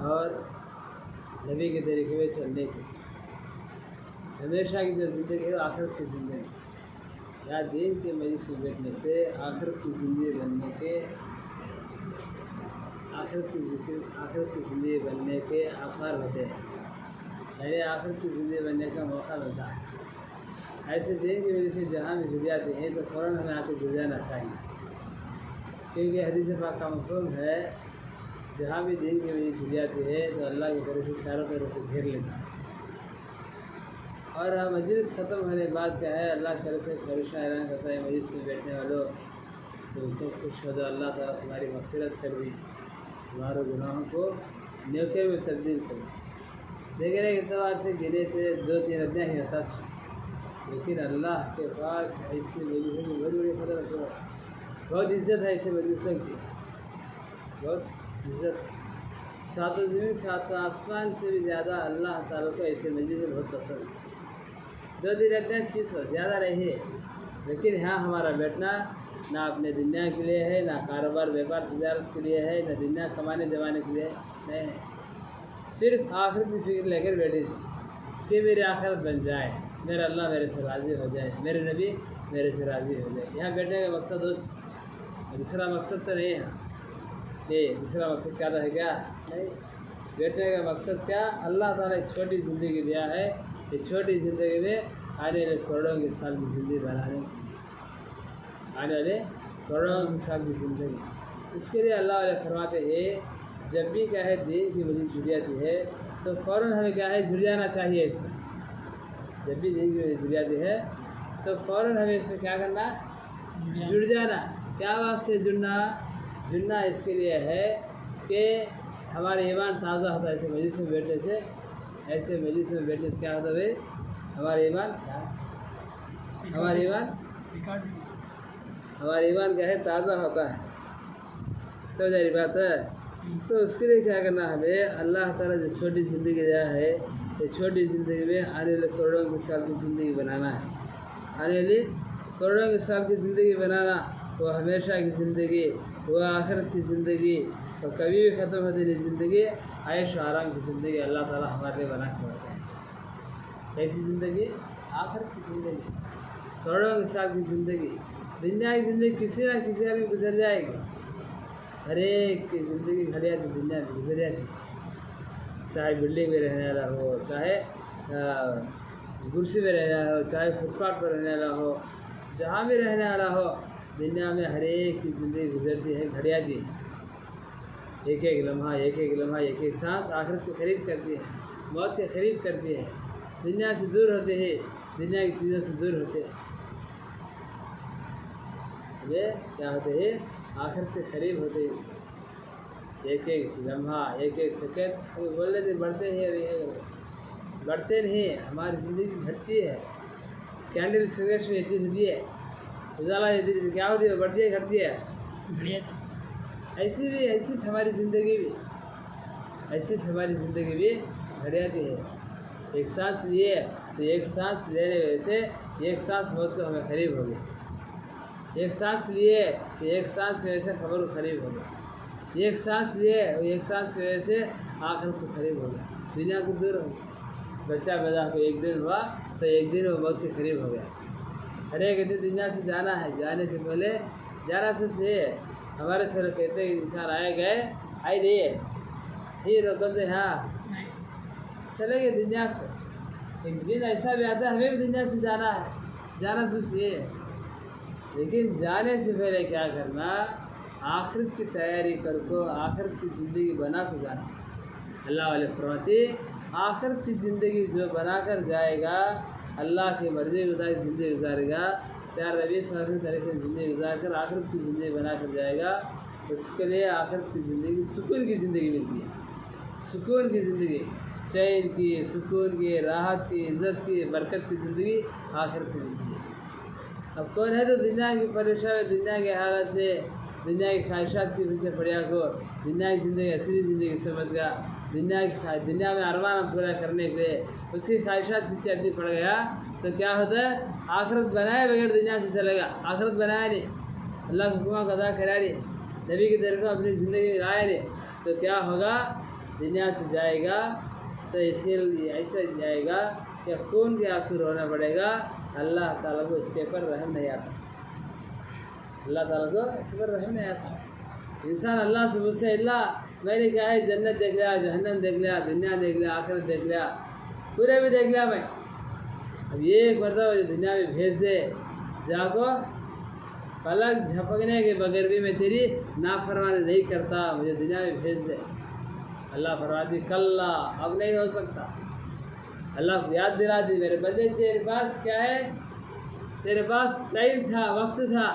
और नबी के तरीके में चलने की। हमेशा की जो ज़िंदगी है वो आखिरत की ज़िंदगी, या दीन के मजलिस में बैठने से आखिरत की ज़िंदगी बनने के आसार होते हैं, यानी आखिरत की ज़िंदगी बनने का मौका मिलता है। ऐसे दीन की वजह से जहाँ भी जुड़ जाते हैं तो फ़ौरन हमें आके जुड़ जाना चाहिए, क्योंकि हदीस पाक का मफ़हूम है जहाँ भी दीन की वजह जुड़ जाती है तो अल्लाह की तरफ चारों तरफ से घेर लेता है। और मजलिस ख़त्म होने के बाद क्या है, अल्लाह की तरफ से फरिश्ता ऐलान करता है मजलिस में बैठने वालों तो सब कुछ हो, तो अल्लाह ताला तुम्हारी मग़फ़िरत कर दी, तुम्हारे गुनाहों को नेके में तब्दील कर दी। लेकिन एक एतबार से गिने से 2-3 अध्याय ही होता, लेकिन अल्लाह के पास ऐसी मजलिसों की बहुत बड़ी कदर है, बहुत इज़्ज़त है ऐसे मजलिसों की, बहुत इज़्ज़त। सातों ज़मीन सातों आसमान से भी ज़्यादा अल्लाह ताला को ऐसे मजलिस बहुत पसंद है। 2-3 अध्याय चीज़ हो ज़्यादा रही है, लेकिन यहाँ हमारा बैठना ना अपने दुनिया के लिए है, ना कारोबार व्यापार तजारत के लिए है, ना दुनिया कमाने जमाने के लिए नहीं है, सिर्फ आखिरत की फिक्र लेकर बैठे कि मेरी आखिरत बन जाए, मेरा अल्लाह मेरे से राज़ी हो जाए, मेरे नबी मेरे से राज़ी हो जाए। यहाँ बैठने का मकसद दूसरा मकसद तो नहीं है कि दूसरा मकसद क्या रहेगा, नहीं। बैठने का मकसद क्या, अल्लाह ताला एक छोटी ज़िंदगी दिया है, इस छोटी ज़िंदगी में आने वाले करोड़ों के साल की ज़िंदगी बनाने, आने वाले करोड़ों के साल की ज़िंदगी, इसके लिए अल्लाह वाले फरमाते हैं जब भी क्या है दीन की वजह जुड़ जाती है तो फ़ौरन हमें क्या है जुड़ जाना चाहिए। इसमें जब भी दीन की वजह जुड़ जाती है तो फ़ौरन हमें इसमें क्या करना, जुड़ जाना। क्या बात से जुड़ना इसके लिए है कि हमारा ईमान ताज़ा होता है ऐसे मजलिस में बैठने से। ऐसे मजलिस में बैठने से क्या होता है, हमारा ईमान क्या है, ताज़ा होता है। समझ आ रही बात है। तो उसके लिए क्या करना हमें, अल्लाह ताला जो छोटी ज़िंदगी दिया है, ये छोटी ज़िंदगी में आने वाले करोड़ों के साल की ज़िंदगी बनाना है। आने वाली करोड़ों के साल की ज़िंदगी बनाना, वो हमेशा की ज़िंदगी, वो आखिरत की ज़िंदगी, और कभी भी ख़त्म होती नहीं ज़िंदगी, ऐश आराम की ज़िंदगी अल्लाह ताला हमारे लिए बना के रखा है। ऐसी ज़िंदगी आखिरत की ज़िंदगी, करोड़ों के साल की ज़िंदगी। दुनिया की ज़िंदगी किसी ना किसी आदमी गुजर जाएगी, हर एक की ज़िंदगी घड़िया की दुनिया में गुजर जाती, चाहे बिल्डिंग में रहने वाला हो, चाहे कुर्सी में रहने वाला हो, चाहे फुटपाथ पर रहने वाला हो, जहाँ भी रहने वाला हो, दुनिया में हर एक की ज़िंदगी गुजरती है घड़िया की। एक एक लम्हा एक एक सांस आखिरत के करीब करती है, मौत के करीब करती है। दुनिया से दूर होते हैं, दुनिया की चीज़ों से दूर होते हैं, वे क्या होते हैं, आखिरत के करीब होते हैं। इसके एक एक लम्हा एक एक सेकंड हम बोल रहे थे बढ़ते हैं, अभी बढ़ते नहीं, हमारी ज़िंदगी घटती है। कैंडल सिगरेट में इतनी होती है, उजाला इतनी क्या होती है, बढ़ती है घटती है। ऐसी हमारी ज़िंदगी भी, घट जाती है। एक सांस लिए तो एक सांस लेने वजह से एक सांस मौत को हमें करीब हो गई, एक सांस लिए तो एक सांस की वजह से खबर को करीब हो गया, एक सांस लिए और एक सांस की वजह से आखिरत को करीब हो गया, दुनिया को दूर हो गया। बच्चा पैदा हो एक दिन हुआ तो एक दिन वो मौत के करीब हो गया। हर एक दिन दुनिया से जाना है, जाने से पहले जाना सोच लिए। हमारे से कहते हैं इंसान आए गए आई नहीं है, फिर कहते हाँ चले गए दुनिया से। एक दिन ऐसा भी आता है हमें भी दुनिया से जाना है, जाना सोचिए, लेकिन जाने से पहले क्या करना, आखिरत की तैयारी कर को आखिरत की ज़िंदगी बना कर जाना। अल्लाह वाले फरमाते आखिरत की ज़िंदगी जो बना कर जाएगा, अल्लाह की मर्ज़ी के मुताबिक ज़िंदगी गुजारेगा, प्यार रबी सल्लल्लाहु अलैहि वसल्लम तरीके से ज़िंदगी गुजार कर आखिरत की ज़िंदगी बना कर जाएगा, उसके लिए आखिरत की ज़िंदगी सुकून की ज़िंदगी मिलती है। सुकून की ज़िंदगी, चैन की, सुकून की, राहत की, इज़्ज़त की, बरकत की ज़िंदगी आखिरत की ज़िंदगी। अब कौन है तो दुनिया की परेशानी, दुनिया की हालत में, दुनिया की ख्वाहिशात के पीछे पड़िया को दुनिया की ज़िंदगी असली ज़िंदगी समझ गया, दुनिया में अरमान पूरा करने के लिए उसकी ख्वाहिशात पीछे आदमी पड़ गया तो क्या होता है, आखिरत बनाए बगैर दुनिया से चलेगा। आखिरत बनाया नहीं, अल्लाह के हुक्म को अदा करा नहीं, नबी की तरफ अपनी ज़िंदगी में लाया नहीं, तो क्या होगा, दुनिया से जाएगा तो इसलिए ऐसा जाएगा कि खून के आंसू रोना पड़ेगा। अल्लाह ताला को इसके ऊपर रहम नहीं आता, अल्लाह ताला को इस पर रहम नहीं आता। इंसान अल्लाह से पूछे, अल्लाह मैंने क्या है, जन्नत देख लिया, जहन्नम देख लिया, दुनिया देख लिया, आखिरत देख लिया, पूरे भी देख लिया मैं, अब ये एक मरतबा दुनिया में भेज दे, जाको पलक झपकने के बगैर भी मैं तेरी नाफरमानी नहीं करता, मुझे दुनिया में भेज दे। अल्लाह फरमाती कल्ला, अब नहीं हो सकता। अल्लाह याद दिला दी, मेरे बंदे तेरे पास क्या है, तेरे पास टाइम था, वक्त था,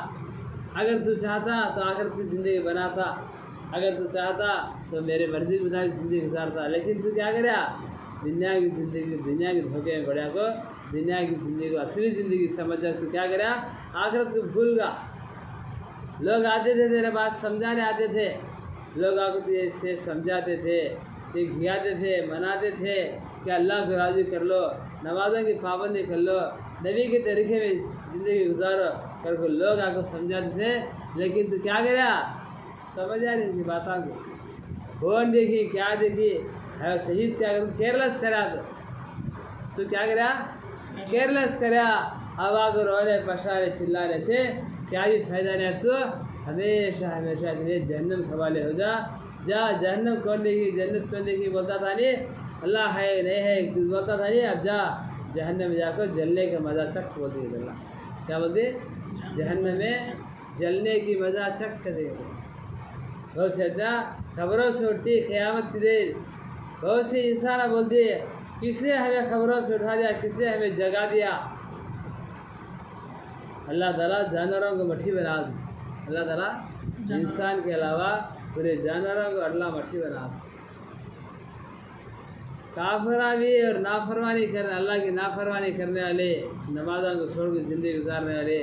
अगर तू चाहता तो आखिरत की ज़िंदगी बनाता, अगर तू चाहता तो मेरे मर्जी के मुताबिक ज़िंदगी गुजारता, लेकिन तू क्या करा, दुनिया की ज़िंदगी, दुनिया के धोखे में बढ़िया को दुनिया की ज़िंदगी को असली ज़िंदगी समझ कर तू क्या करा, आखिरत को भूल गया। लोग आते थे तेरे पास समझाने आते थे, लोग आकर तुझे समझाते थे, सिखाते थे, मनाते थे कि अल्लाह को राज़ी कर लो, नमाज़ों की पाबंदी कर लो, नबी के तरीके में ज़िंदगी गुजारो करके लोग आकर समझाते थे, लेकिन तू क्या करा, समझ आ रही उनकी बातों को, कौन देखी क्या देखी है, सही क्या कर, केयरलेस करा तो क्या करा, केयरलेस करा। अब आकर रोने पछाने चिल्लाने से क्या भी फ़ायदा नहीं, तो हमेशा हमेशा के लिए जहन्नम के हवाले हो जा। जहन्नम कौन देखी, जन्नत कौन देखी बोलता था नहीं, अल्लाह है नहीं है बोलता था नहीं, अब जा जहन्नम में जाकर जलने का मज़ा चख बोलती है अल्लाह, क्या बोलती, जहन्नम में जलने की मज़ा चख कर देगा। बहुत से खबरों से उठती क़यामत की देर, बहुत सी इंसान बोलती है किसने हमें खबरों से उठा दिया, किसने हमें जगा दिया। अल्लाह ताला जानवरों को मट्टी बना दी, अल्लाह ताला इंसान के अलावा पूरे जानवरों को अल्लाह मट्टी बना दी। काफिरा भी और नाफरमानी करने, अल्लाह की नाफरमानी करने वाले, नमाज़ों को छोड़ कर ज़िंदगी गुजारने वाले,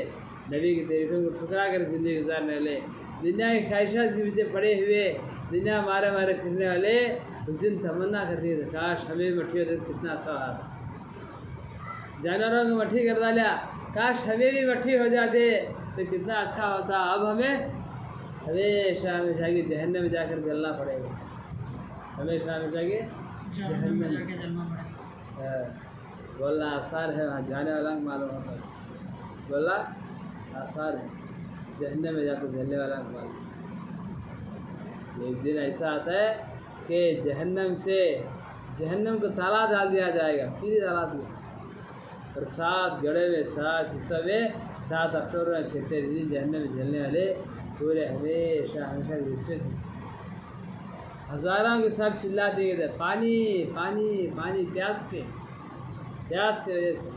नबी की तरीक़ों को ठुकरा कर ज़िंदगी गुजारने वाले, दुनिया की ख्वाहिशात के पीछे पड़े हुए, दुनिया मारे मारे फिरने वाले, उस दिन तमन्ना करती है काश हमें मट्टी होती तो कितना अच्छा होता। जानवरों को मट्टी कर डाला, काश हमें भी मट्टी हो जाते तो कितना अच्छा होता। अब हमें हमेशा हमेशा की जहन्नम में जाकर जलना पड़ेगा, हमेशा हमेशा की जहन्नम में जाकर जलना पड़ेगा। बोलना आसान है, वहाँ जाने वाला को मालूम होता है, बोला आसान है, जहन्नम में जाकर जलने वाला को मालूम। एक दिन ऐसा आता है कि जहन्नम को ताला डाल दिया जाएगा, फिर ताला दिया, और 7 गड़े में 7 हिस्सों में 7 अफसरों में फिरते रहे जहन्नम में जलने वाले पूरे हमेशा हमेशा विश्व से हज़ारों के साथ चिल्लाते थे पानी पानी पानी, प्यास के वजह से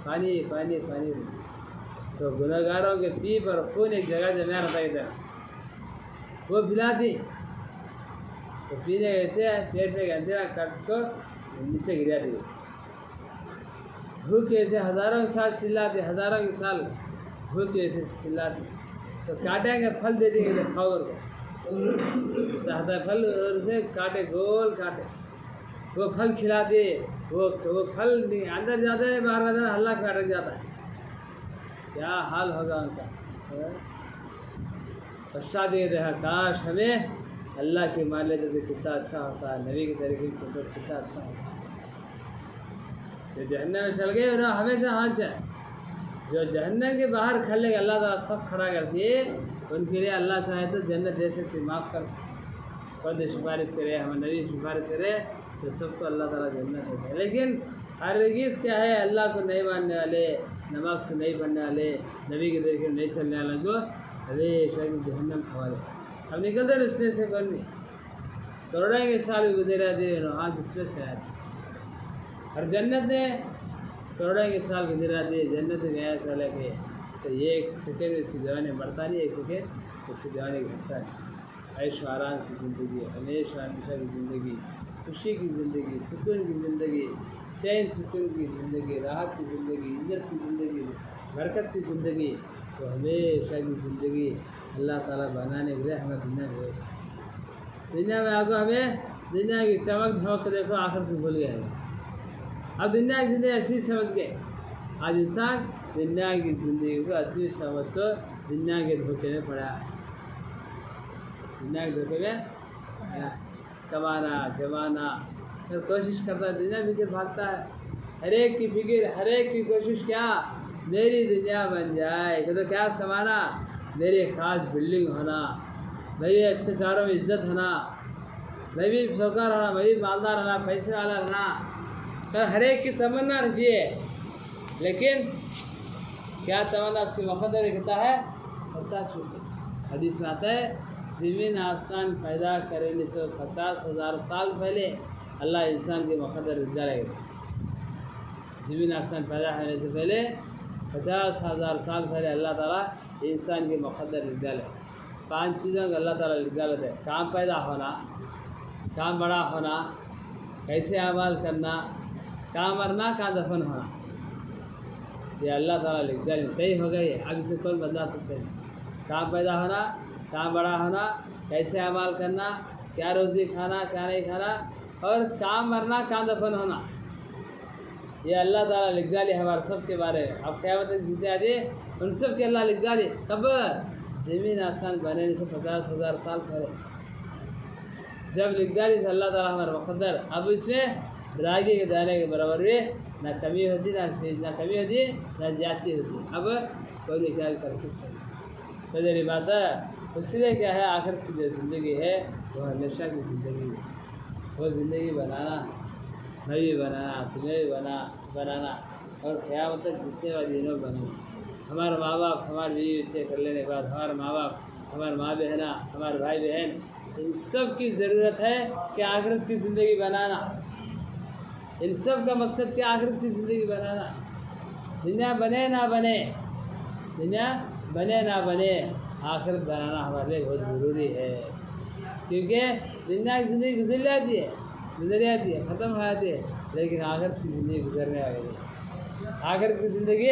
पानी पानी पानी। तो गुनहगारों के पीप और खून एक जगह जमा रहता था, वो पिलाती तो पीने ऐसे पेट में अंधेरा कट को नीचे गिरा दी। भूख ऐसे हज़ारों के साथ चिल्लाते, हज़ारों के साल भूख ऐसे चिल्लाते, तो काटेंगे फल दे देंगे खाओ को, तो फल और उसे काटे, गोल काटे, वो फल खिलाते, वो फल अंदर जाता है बाहर आता है, हल्ला काट जाता है, क्या हाल होगा उनका। पश्चात ये रहा काश हमें अल्लाह की मान लेते तो कितना अच्छा होता है, नबी के तरीके से तो कितना अच्छा होता। जो जहन्नम में चल गए उन्हें हमेशा हाथ जाए, जो जहन्नम के बाहर खड़े अल्लाह ताला सब खड़ा करती है, उनके लिए अल्लाह चाहे तो जन्नत दे सकती, माफ़ कर खुद सिफारिश करे, हमें नबी सिफारिश करे तो सबको अल्लाह ताला जन्नत देता है। लेकिन हरगिज़ क्या है, अल्लाह को नहीं मानने वाले, नमाज को नहीं पढ़ने वाले, नबी के तरीके में नहीं चलने वालों को हमेशा की जहन्नम हवाले। अब निकलते हैं उसमें से कौन नहीं, करोड़ों के साल भी गुजरा दे हाँ जिसमें से आए, और जन्नत ने करोड़ों के साल गुजरा दिए, जन्नत गया साल के, तो ये एक सेकेंड में उसकी जवानी बढ़ता नहीं, एक सेकेंड उसकी जवानी घटता है। ऐश आराम की ज़िंदगी, हमेशा हमेशा की ज़िंदगी, खुशी की ज़िंदगी, सुकून की ज़िंदगी, चैन सुकून की ज़िंदगी, राहत की ज़िंदगी, इज़्ज़त की ज़िंदगी, बरकत की ज़िंदगी, तो हमेशा की ज़िंदगी अल्लाह ताला बनाने के लिए हमें दुनिया में आगे हमें दुनिया की चमक धमक को देखो, आखिर से भूल गए हैं। अब दुनिया की ज़िंदगी असली समझ गए, आज इंसान दुनिया की ज़िंदगी को असली समझ को दुनिया के धोखे में पड़ा, दुनिया के धोखे में कमाना जमाना, फिर कोशिश करता है, दुनिया पीछे भागता है। हर एक की फिक्र, हर एक की कोशिश क्या, मेरी दुनिया बन जाए। तो क्या कमाना, मेरी ख़ास बिल्डिंग होना, मेरी अच्छे चारों में इज्जत होना, मैं भी शौकार होना, मैं भी मालदार होना, पैसे वाला रहना। तो हर एक की तमन्ना रखिए, लेकिन क्या तमन्ना उसकी मुकद्दर लिखता है, हदीस में आता है, ज़मीन आसमान पैदा करने से 50,000 साल पहले अल्लाह इंसान के मुकद्दर लिख डालेगा। ज़मीन आसमान पैदा होने से पहले 50,000 साल पहले अल्लाह ताला इंसान के मुकद्दर लिख डाले। 5 चीज़ों का अल्लाह ताला लिख डालते हैं, काम पैदा होना, काम बड़ा होना, कैसे अमाल करना, काम मरना, कहाँ दफन होना, ये अल्लाह ताला लिख डाले, तय हो गई है। अब इसे कौन बदला सकते हैं। काम पैदा होना, काम बड़ा होना, कैसे अमाल करना, क्या रोज़ी खाना, क्या नहीं खाना, और काम मरना, कहाँ दफन होना, ये अल्लाह ताला लिख डाले हमारे सब के बारे में। अब क़यामत तक जीते आते उन सब के अल्लाह लिख डाले। कब, ज़मीन आसमान बनने से 50,000 साल पहले जब लिख डाली तो अल्लाह ताला हमारा मुकद्दर। अब इसमें रागी के दाने के बराबर भी ना कमी होती, ना कमी होती, ना ज़्यादती होती। अब कोई भी क्या कर सकते हैं। तो मेरी बात है, इसलिए क्या है, आखिर की जो ज़िंदगी है वो हमेशा की ज़िंदगी है। वो ज़िंदगी बनाना, मैं भी बनाना, तुम्हें भी बनाना, और क़यामत तक जितने वाले दिनों बनाना। हमारे माँ बाप, हमारे बीवी बच्चे कर लेने के बाद, हमारे माँ बाप, हमारे माँ बहना, हमारे भाई बहन, इन सब की ज़रूरत है कि आखिरत की ज़िंदगी बनाना। इन सब का मकसद क्या, आखिरत की ज़िंदगी बनाना। दुनिया बने ना बने, दुनिया बने ना बने, आखिरत बनाना हमारे लिए बहुत ज़रूरी है। क्योंकि दुनिया की ज़िंदगी गुजर जाती है, ख़त्म हो जाती है, लेकिन आखिरत की ज़िंदगी गुजरने वाली है। आखिरत की ज़िंदगी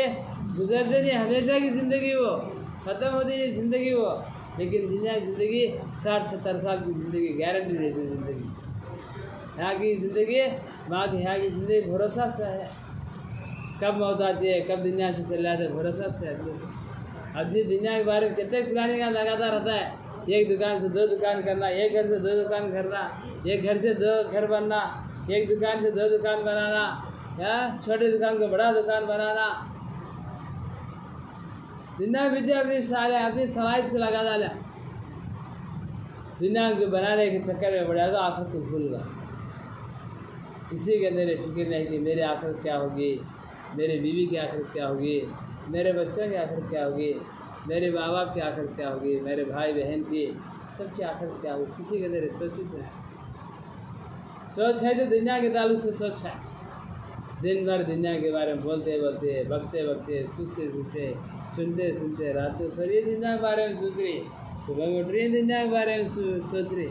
गुजरते नहीं, हमेशा की ज़िंदगी वो, ख़त्म होती नहीं ज़िंदगी वो। लेकिन दुनिया की ज़िंदगी 60-70 साल की ज़िंदगी, गारंटी जैसी ज़िंदगी। यहाँ की ज़िंदगी, माँ की यहाँ की ज़िंदगी भरोसा से है। कब मौत आती है, कब दुनिया से चल जाते है, भरोसा से आदमी दुनिया के बारे में कितने प्लानिंग का लगाता रहता है। एक दुकान से 2 दुकान करना, एक घर से 2 दुकान करना, एक घर से 2 घर बनना, एक दुकान से 2 दुकान बनाना, या छोटे दुकान को बड़ा दुकान बनाना। दुनिया पीछे अपनी सलाहियत को लगा डाला, दुनिया को बनाने के चक्कर में बढ़ेगा, आखिरत को भूलगा। किसी के अंदर फिक्र नहीं कि मेरे आखिरत क्या होगी, मेरे बीवी की आखिरत क्या होगी, मेरे बच्चों की आखिरत क्या होगी, मेरे माँ बाप की आखिरत क्या होगी, मेरे भाई बहन की, सबकी आखिरत क्या होगी। किसी के अंदर सोच ही नहीं। सोच है तो दुनिया के ताल्लुक से सोच है। दिन भर दुनिया के बारे में बोलते बोलते, बकते बकते, सुनते सुनते रातों सो रही, दुनिया के बारे में सोच रही, सुबह उठ रही, दुनिया के बारे में सोच रही।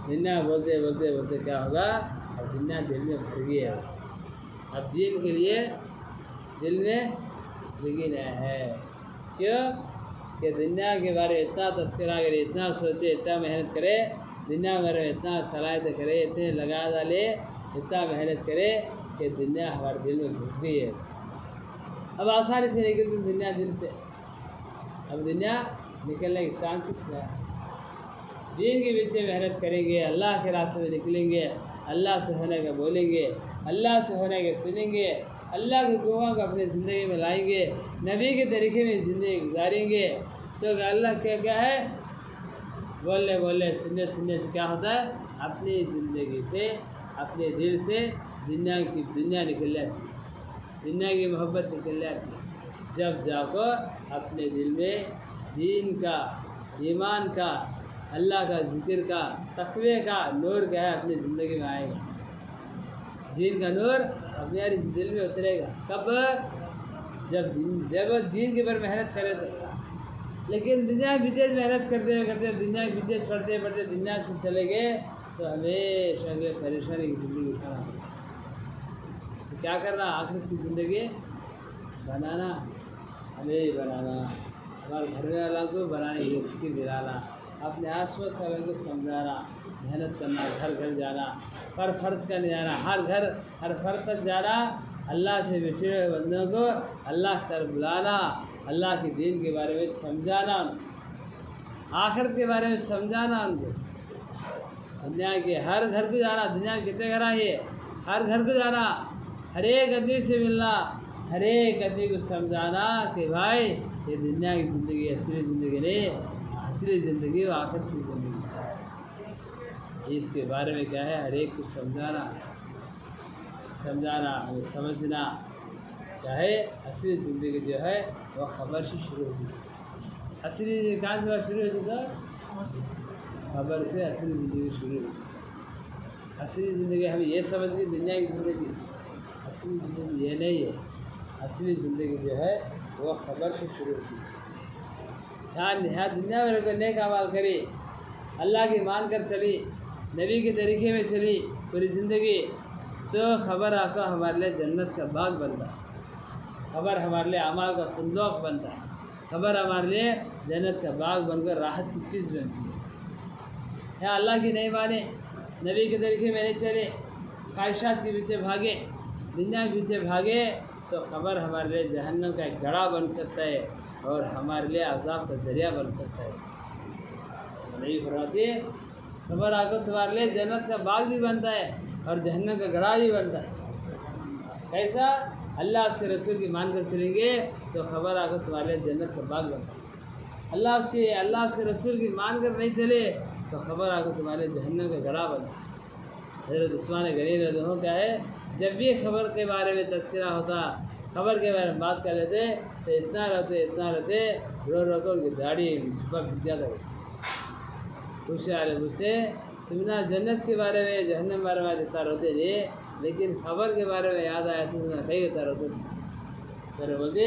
दुनिया बोलते बोलते बोलते क्या होगा, अब दुनिया दिल में भर गई है। अब दीन के लिए दिल में जगी नहीं है। क्यों कि दुनिया के बारे में इतना तस्करा करे, इतना सोचे, इतना मेहनत करे, दुनिया के बारे में इतना सलाहियत करे, इतने लगा डाले, इतना मेहनत करे कि दुनिया हमारे दिल में घुस गई है। अब आसानी से निकलती दुनिया दिल से, अब दुनिया निकलने के चांसेस नहीं है। दीन के पीछे मेहनत करेंगे, अल्लाह के रास्ते में निकलेंगे, अल्लाह से होने का बोलेंगे, अल्लाह से होने के सुनेंगे, अल्लाह के हुक्मों को अपनी ज़िंदगी में लाएंगे, नबी के तरीके में ज़िंदगी गुजारेंगे। तो अल्लाह क्या है, बोलने बोलने सुनने सुनने से क्या होता है, अपनी ज़िंदगी से, अपने दिल से दुनिया निकल जाती है, दुनिया की मोहब्बत निकल जाती है। जब जाको अपने दिल में दीन का, ईमान का, अल्लाह का जिक्र का, तक़वे का नूर क्या है अपनी ज़िंदगी में आएगा। दीन का नूर अपने दिल में उतरेगा। कब, जब दीन के ऊपर मेहनत करे तो। लेकिन दुनिया के पीछे मेहनत करते करते, दुनिया के पीछे पढ़ते पढ़ते दुनिया से चले गए तो हमेशा परेशानी की ज़िंदगी उठाना पड़ेगा। तो क्या करना, आखिरत की ज़िंदगी बनाना, हमें बनाना, हमारे घर वालों को बनाने की फिक्र दिलाना, अपने आस पास वालों को समझाना, मेहनत करना, घर घर जाना, हर फर्द का नहीं जाना, हर फर्द तक जाना, अल्लाह से बिछड़े हुए बंदों को अल्लाह की तरफ बुलाना, अल्लाह के दीन के बारे में समझाना, आखिरत के बारे में समझाना उनको। दुनिया के हर घर को जाना, दुनिया के कितने घर है, हर घर को जाना, हर एक आदमी से मिलना, हर एक आदमी को समझाना कि भाई ये दुनिया की ज़िंदगी असली ज़िंदगी नहीं, असली ज़िंदगी वो आखिरत की ज़िंदगी है। इसके बारे में क्या है, हर एक को समझाना और समझना क्या है। असली ज़िंदगी जो है वह खबर से शुरू होती है। असली कहाँ से शुरू होती है सर? खबर से असली ज़िंदगी शुरू होती है। असली ज़िंदगी हमें ये समझ के दुनिया की ज़िंदगी असली ज़िंदगी ये नहीं है। असली ज़िंदगी जो है वह खबर से शुरू होती है। यहाँ दुनिया में रहकर नेक अमाल करी, अल्लाह की मान कर चली, नबी के तरीके में चली पूरी ज़िंदगी, तो खबर आकर हमारे लिए जन्नत का बाग बनता है। खबर हमारे लिए अमाल का संदूक बनता है। खबर हमारे लिए जन्नत का बाग बनकर राहत की चीज़ बनती है। या अल्लाह की नहीं माने, नबी के तरीके में नहीं चले, ख्वाहिशात के पीछे भागे, दुनिया के पीछे भागे, तो खबर हमारे लिए जहन्नम का एक गड़ा बन सकता है और हमारे लिए अज़ाब का ज़रिया बन सकता है। नबी फरमाते हैं खबर आकर तुम्हारे लिए जन्नत का बाग भी बनता है और जहन्नम का गड़ा भी बनता है। कैसा? अल्लाह उसके रसूल की मान कर चलेंगे तो खबर आकर तुम्हारे लिए जन्नत का बाग बनता है। अल्लाह उसके रसूल की मान कर नहीं चले तो खबर आकर तुम्हारे जहन्नम का गड़ा बनता है। हज़रत उस्मान गनी रज़ियल्लाहु क्या है, जब भी खबर के बारे में तज़किरा होता, खबर के बारे में बात कर लेते तो इतना रहते रो उनकी दाढ़ी झुका भिग जाता है। पूछे आले मुझसे तुम ना जन्नत के बारे में जहन्नम के बारे में जितना रोते थे, लेकिन खबर के बारे में याद आया तो ना कहीं होता रोते। फिर बोलते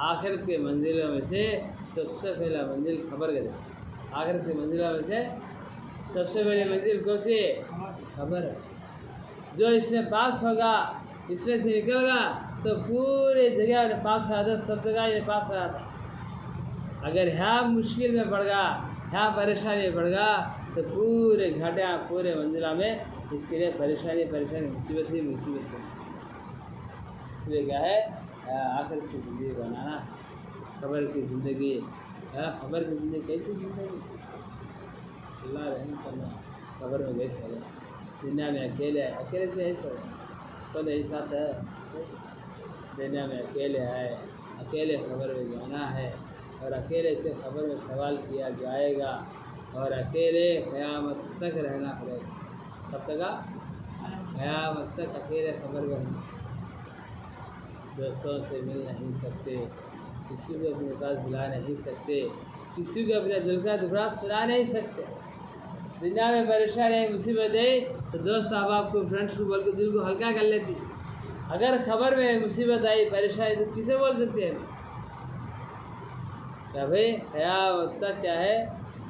आखिरत के मंजिलों में से सबसे पहला मंजिल खबर के, आखिरत के मंजिलों में से सबसे पहले मंजिल कौन सी? खबर है। जो इसमें पास होगा, इसमें से निकलेगा तो पूरे जगह में पास आता, सब जगह ये पास आता। अगर यहाँ मुश्किल में पड़ गया, यहाँ परेशानी में पड़ गया, तो पूरे घाटे पूरे मंजिला में इसके लिए परेशानी मुसीबत है। इसलिए क्या है, आखिर की ज़िंदगी बनाना, खबर की ज़िंदगी। खबर की ज़िंदगी कैसी ज़िंदगी? अल्लाह रहम करना। खबर में कैसे होगा? दुनिया में अकेले से ऐसा होगा, खुद ऐसा है। दुनिया में अकेले है, अकेले खबर में जाना है और अकेले से खबर में सवाल किया जाएगा और अकेले क़यामत तक रहना पड़ेगा। कब तक? क़यामत तक अकेले खबर में रहना। दोस्तों से मिल नहीं सकते, किसी को अपने पास बुला नहीं सकते, किसी को अपने दिल का दुखड़ा सुना नहीं सकते। दुनिया में परेशानी है, मुसीबत है तो दोस्त अहबाब को, फ्रेंड्स को बोल के दिल को हल्का कर लेती। अगर खबर में मुसीबत आई, परेशानी, तो किसे बोल सकते हैं? क्या भाई क़यामत तक क्या है,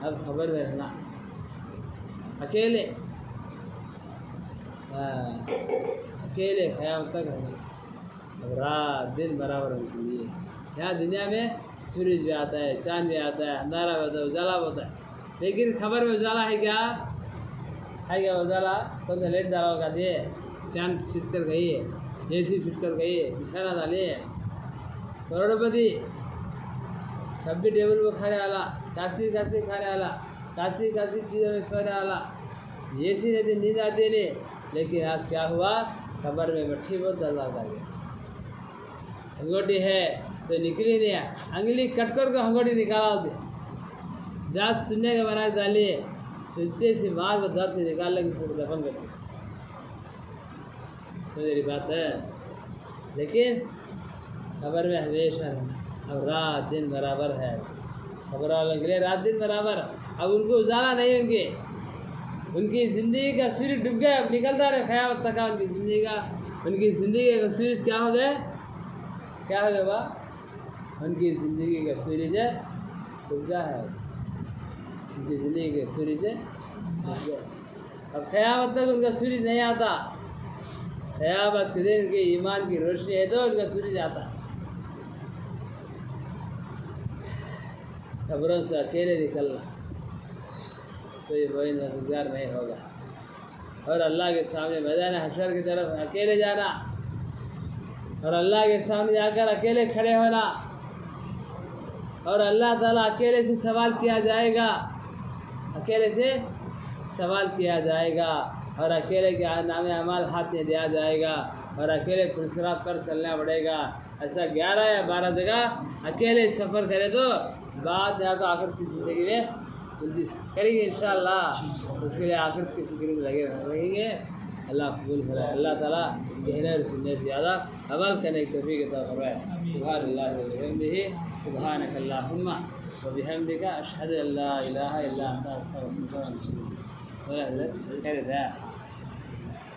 अब खबर में रहना अकेले, अकेले क़यामत तक रहना। अब रात दिन बराबर होती है। यहाँ दुनिया में सूरज भी आता है, चांद भी आता है, अंधारा भी होता है, उजाला होता है, लेकिन खबर में उजाला है क्या? उजाला? तो लेट डाला होगा, दिए फैन फिट कर गई है, AC फिट कर गई है, बिछाना डाली है, करोड़पति तब भी टेबल पर खाने वाला, काशी खाने वाला, काशी चीज़ों में सोने वाला, AC नहीं, नींद आती नहीं। लेकिन आज क्या हुआ, खबर में मट्ठी बहुत डर लगा गया। हंगोटी है तो निकली नहीं, अंगली कट कर को हंगोटी निकाला होती, दाँत सुनने के बना डालिए, सुनते से मार को दाँत से निकाल लगी, उसको दफन कर। समझ रही बात है? लेकिन खबर में हमेशा रहना। अब रात दिन बराबर है, खबर वालों के लिए रात दिन बराबर। अब उनको उजाला नहीं, उनकी ज़िंदगी का सूर्य डूब गया, अब निकलता रहे क़यामत तक उनकी ज़िंदगी का सूर्य क्या हो गया बा? उनकी ज़िंदगी का सूर्य डूब गया है, उनकी ज़िंदगी के सूर्य डूब गया। अब क़यामत तक उनका सूर्य नहीं आता। क़यामत के दिन उनके ईमान की रोशनी है तो उनका सूर्य आता। खबरों से अकेले निकलना तो ये कोई मददगार नहीं होगा। और अल्लाह के सामने मैदान हशर की तरफ अकेले जाना और अल्लाह के सामने जाकर अकेले खड़े होना और अल्लाह ताला अकेले से सवाल किया जाएगा, अकेले से सवाल किया जाएगा और अकेले के नाम अमाल हाथ में दिया जाएगा और अकेले फुलसरात पर चलना पड़ेगा। ऐसा 11 या 12 जगह अकेले सफ़र करे तो बाद में आकर आखिरत की ज़िंदगी में जल्दी करेंगे इंशाअल्लाह। उसके लिए आखिरत की फिक्र में लगे रहेंगे। अल्लाह कबूल करे। अल्लाह ताला कहने और सुनने से ज़्यादा अमल करने की तौफीक अता फरमाए। सुभानअल्लाह व बिहम्दिही सुभानक अल्लाहुम्मा व बिहम्दिका अशहदु अल्ला इलाहा इल्ला अंता अस्तगफिरुका व अतूबु इलैक।